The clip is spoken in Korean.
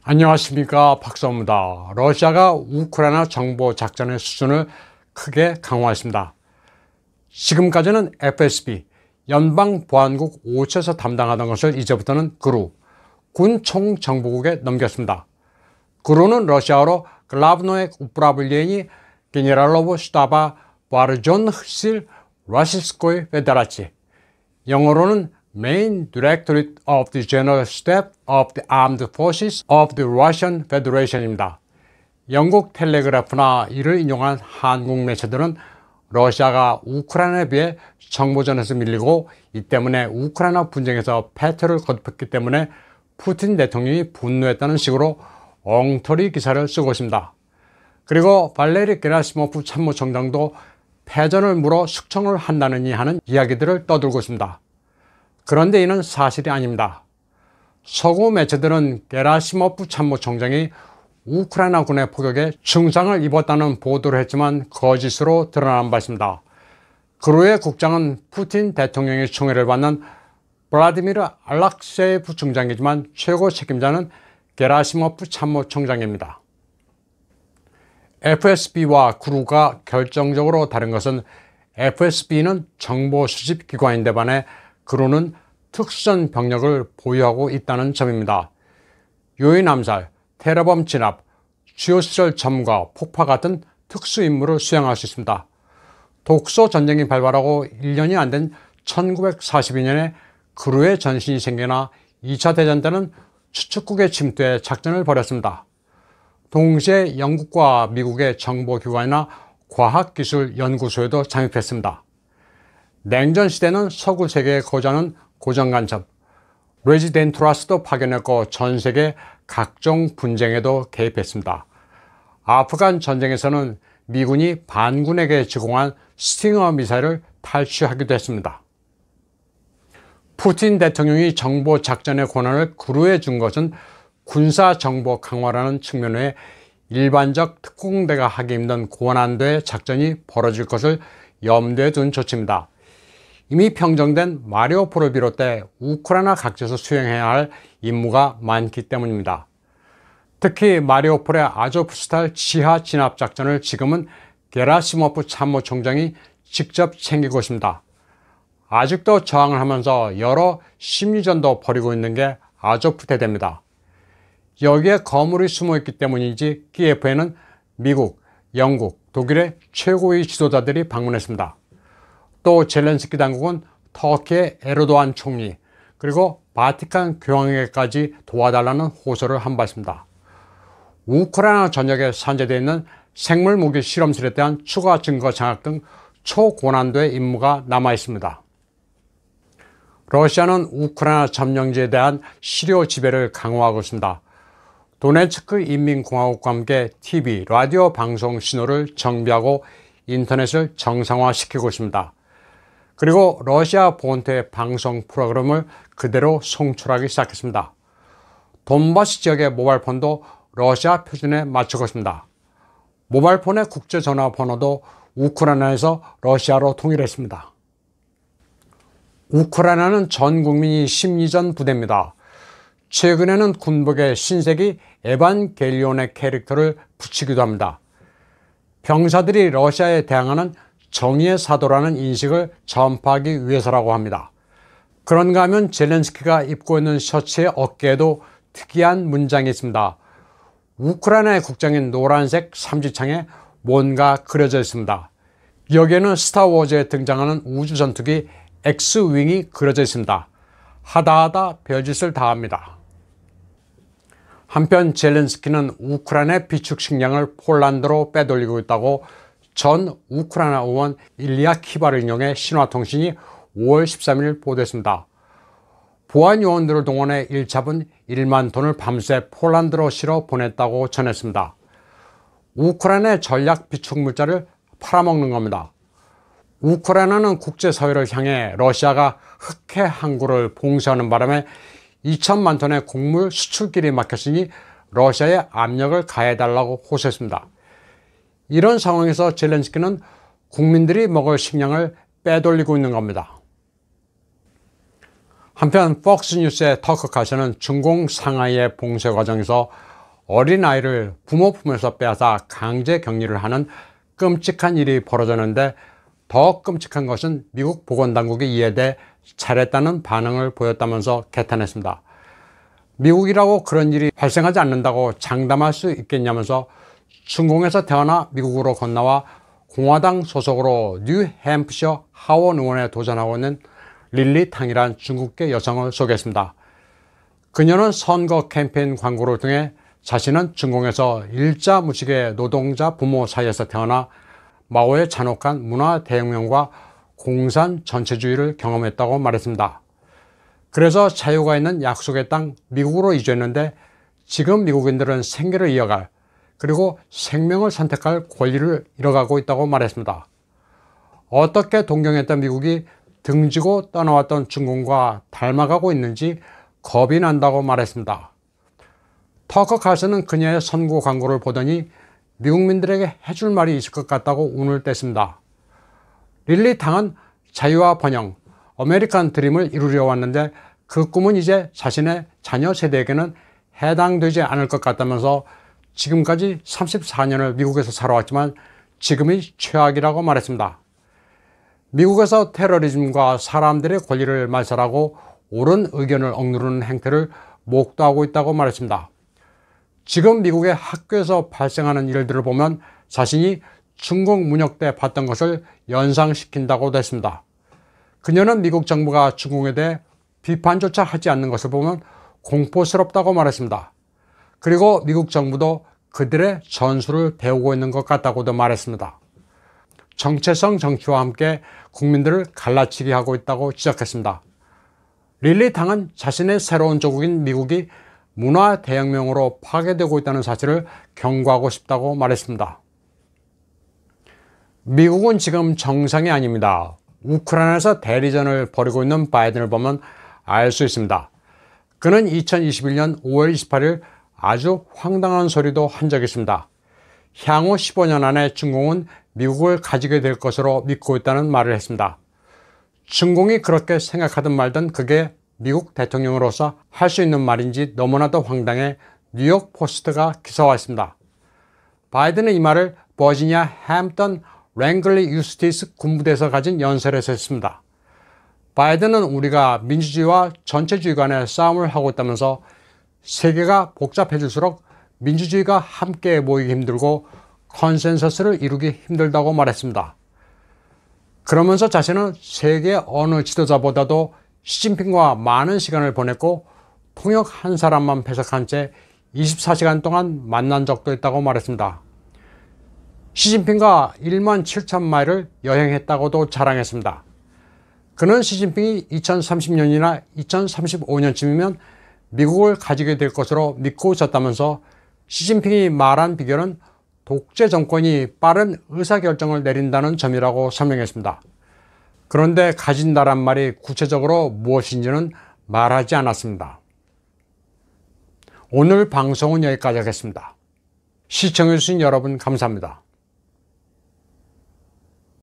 안녕하십니까, 박사입니다. 러시아가 우크라이나 정보 작전의 수준을 크게 강화했습니다. 지금까지는 FSB, 연방보안국 5처에서 담당하던 것을 이제부터는 GRU, 군총정보국에 넘겼습니다. GRU는 러시아어로 글라브노에 우프라블리에니 게네랄로브 슈타바 바르존흐실 라시스코이 페데라치, 영어로는 Main Directorate of the General Staff of the Armed Forces of the Russian Federation입니다. 영국 텔레그래프나 이를 인용한 한국 매체들은 러시아가 우크라이나에 비해 정보전에서 밀리고 이 때문에 우크라이나 분쟁에서 패퇴를 거듭했기 때문에 푸틴 대통령이 분노했다는 식으로 엉터리 기사를 쓰고 있습니다. 그리고 발레리 게라시모프 참모총장도 패전을 물어 숙청을 한다느니 하는 이야기들을 떠들고 있습니다. 그런데 이는 사실이 아닙니다. 서구 매체들은 게라시모프 참모총장이 우크라이나 군의 포격에 중상을 입었다는 보도를 했지만 거짓으로 드러난 바 있습니다. 그루의 국장은 푸틴 대통령의 총애를 받는 블라디미르 알락세예프 중장이지만 최고 책임자는 게라시모프 참모총장입니다. FSB와 GRU가 결정적으로 다른 것은 FSB는 정보 수집 기관인데 반해 GRU는 특수전 병력을 보유하고 있다는 점입니다. 요인 암살, 테러범 진압, 주요 시설 점거, 폭파 같은 특수 임무를 수행할 수 있습니다. 독소 전쟁이 발발하고 1년이 안 된 1942년에 GRU의 전신이 생겨나 2차 대전 때는 추축국의 침투에 작전을 벌였습니다. 동시에 영국과 미국의 정보기관이나 과학기술연구소에도 잠입했습니다. 냉전 시대는 서구 세계에 거주하는 고정간첩, 레지덴투라스도 파견했고 전 세계 각종 분쟁에도 개입했습니다. 아프간 전쟁에서는 미군이 반군에게 제공한 스팅어 미사일을 탈취하기도 했습니다. 푸틴 대통령이 정보 작전의 권한을 GRU에 준 것은 군사 정보 강화라는 측면 외에 일반적 특공대가 하기 힘든 고난도의 작전이 벌어질 것을 염두에 둔 조치입니다. 이미 평정된 마리우폴을 비롯해 우크라이나 각지에서 수행해야 할 임무가 많기 때문입니다. 특히 마리우폴의 아조프스탈 지하 진압 작전을 지금은 게라시모프 참모총장이 직접 챙기고 있습니다. 아직도 저항을 하면서 여러 심리전도 벌이고 있는 게 아조프 대대입니다. 여기에 거물이 숨어있기 때문인지 키예프에는 미국, 영국, 독일의 최고위 지도자들이 방문했습니다. 또 젤렌스키 당국은 터키의 에르도안 총리 그리고 바티칸 교황에게까지 도와달라는 호소를 한 바 있습니다. 우크라이나 전역에 산재되어 있는 생물무기 실험실에 대한 추가 증거 장악 등 초고난도의 임무가 남아 있습니다. 러시아는 우크라이나 점령지에 대한 시료 지배를 강화하고 있습니다. 도네츠크 인민공화국과 함께 TV, 라디오 방송 신호를 정비하고 인터넷을 정상화시키고 있습니다. 그리고 러시아 본토의 방송 프로그램을 그대로 송출하기 시작했습니다. 돈바스 지역의 모바일폰도 러시아 표준에 맞추고 있습니다. 모바일폰의 국제전화번호도 우크라이나에서 러시아로 통일했습니다. 우크라이나는 전 국민이 심리전 부대입니다. 최근에는 군복에 신세기 에반겔리온의 캐릭터를 붙이기도 합니다. 병사들이 러시아에 대항하는 정의의 사도라는 인식을 전파하기 위해서라고 합니다. 그런가 하면 젤렌스키가 입고 있는 셔츠의 어깨에도 특이한 문장이 있습니다. 우크라이나의 국장인 노란색 삼지창에 뭔가 그려져 있습니다. 여기에는 스타워즈에 등장하는 우주전투기 X윙이 그려져 있습니다. 하다하다 별짓을 다합니다. 한편 젤렌스키는 우크라이나의 비축 식량을 폴란드로 빼돌리고 있다고 전 우크라이나 의원 일리아 키바를 인용해 신화통신이 5월 13일 보도했습니다. 보안 요원들을 동원해 1차분 1만 톤을 밤새 폴란드로 실어 보냈다고 전했습니다. 우크라이나의 전략 비축 물자를 팔아먹는 겁니다. 우크라이나는 국제사회를 향해 러시아가 흑해 항구를 봉쇄하는 바람에 2천만 톤의 곡물 수출길이 막혔으니 러시아에 압력을 가해달라고 호소했습니다. 이런 상황에서 젤렌스키는 국민들이 먹을 식량을 빼돌리고 있는 겁니다. 한편 폭스뉴스의 터커 칼슨은 중공 상하이의 봉쇄 과정에서 어린아이를 부모 품에서 빼앗아 강제 격리를 하는 끔찍한 일이 벌어졌는데, 더 끔찍한 것은 미국 보건당국이 이에 대해 잘했다는 반응을 보였다면서 개탄했습니다. 미국이라고 그런 일이 발생하지 않는다고 장담할 수 있겠냐면서 중공에서 태어나 미국으로 건너와 공화당 소속으로 뉴햄프셔 하원 의원에 도전하고 있는 릴리 탕이란 중국계 여성을 소개했습니다. 그녀는 선거 캠페인 광고를 통해 자신은 중공에서 일자 무직의 노동자 부모 사이에서 태어나 마오의 잔혹한 문화 대혁명과 공산 전체주의를 경험했다고 말했습니다. 그래서 자유가 있는 약속의 땅 미국으로 이주했는데, 지금 미국인들은 생계를 이어갈, 그리고 생명을 선택할 권리를 잃어가고 있다고 말했습니다. 어떻게 동경했던 미국이 등지고 떠나왔던 중공과 닮아가고 있는지 겁이 난다고 말했습니다. 터커 칼슨은 그녀의 선거 광고를 보더니 미국민들에게 해줄 말이 있을 것 같다고 운을 뗐습니다. 릴리 탕은 자유와 번영, 아메리칸 드림을 이루려 왔는데, 그 꿈은 이제 자신의 자녀 세대에게는 해당되지 않을 것 같다면서 지금까지 34년을 미국에서 살아왔지만 지금이 최악이라고 말했습니다. 미국에서 테러리즘과 사람들의 권리를 말살하고 옳은 의견을 억누르는 행태를 목도하고 있다고 말했습니다. 지금 미국의 학교에서 발생하는 일들을 보면 자신이 중공 문역 때 봤던 것을 연상시킨다고도 했습니다. 그녀는 미국 정부가 중공에 대해 비판조차 하지 않는 것을 보면 공포스럽다고 말했습니다. 그리고 미국 정부도 그들의 전술을 배우고 있는 것 같다고도 말했습니다. 정체성 정치와 함께 국민들을 갈라치게 하고 있다고 지적했습니다. 릴리 탕은 자신의 새로운 조국인 미국이 문화 대혁명으로 파괴되고 있다는 사실을 경고하고 싶다고 말했습니다. 미국은 지금 정상이 아닙니다. 우크라이나에서 대리전을 벌이고 있는 바이든을 보면 알 수 있습니다. 그는 2021년 5월 28일 아주 황당한 소리도 한 적이 있습니다. 향후 15년 안에 중공은 미국을 가지게 될 것으로 믿고 있다는 말을 했습니다. 중공이 그렇게 생각하든 말든 그게 미국 대통령으로서 할 수 있는 말인지 너무나도 황당해 뉴욕 포스트가 기사화했습니다. 바이든은 이 말을 버지니아 햄프턴 랭글리 유스티스 군부대에서 가진 연설에서 했습니다. 바이든은 우리가 민주주의와 전체주의 간의 싸움을 하고 있다면서 세계가 복잡해질수록 민주주의가 함께 모이기 힘들고 컨센서스를 이루기 힘들다고 말했습니다. 그러면서 자신은 세계 어느 지도자보다도 시진핑과 많은 시간을 보냈고 통역 한 사람만 배석한 채 24시간 동안 만난 적도 있다고 말했습니다. 시진핑과 1만 7천 마일을 여행했다고도 자랑했습니다. 그는 시진핑이 2030년이나 2035년쯤이면 미국을 가지게 될 것으로 믿고 있었다면서 시진핑이 말한 비결은 독재 정권이 빠른 의사결정을 내린다는 점이라고 설명했습니다. 그런데 가진다란 말이 구체적으로 무엇인지는 말하지 않았습니다. 오늘 방송은 여기까지 하겠습니다. 시청해주신 여러분 감사합니다.